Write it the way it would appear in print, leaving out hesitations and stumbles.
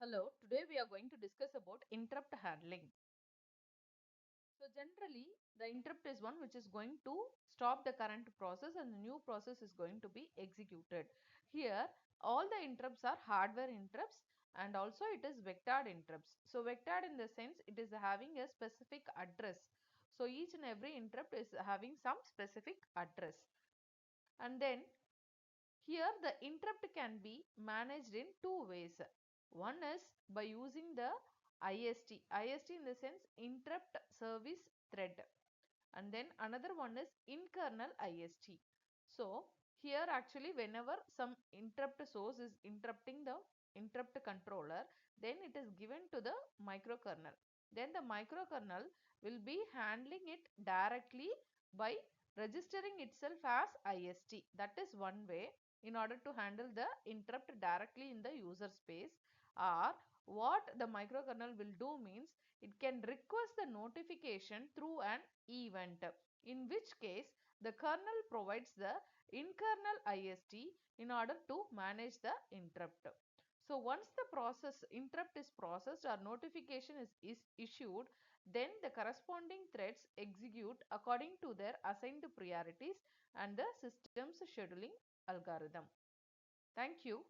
Hello, today we are going to discuss about interrupt handling. So generally, the interrupt is one which is going to stop the current process and the new process is going to be executed. Here, all the interrupts are hardware interrupts and also it is vectored interrupts. So vectored in the sense it is having a specific address. So each and every interrupt is having some specific address. And then here the interrupt can be managed in two ways. One is by using the IST. IST in the sense interrupt service thread, and then another one is in kernel IST. So here actually whenever some interrupt source is interrupting the interrupt controller, then it is given to the microkernel. Then the microkernel will be handling it directly by registering itself as IST. That is one way in order to handle the interrupt directly in the user space. Or what the microkernel will do means it can request the notification through an event, in which case the kernel provides the in-kernel IST in order to manage the interrupt. So once the process interrupt is processed or notification is issued, then the corresponding threads execute according to their assigned priorities and the system's scheduling algorithm. Thank you.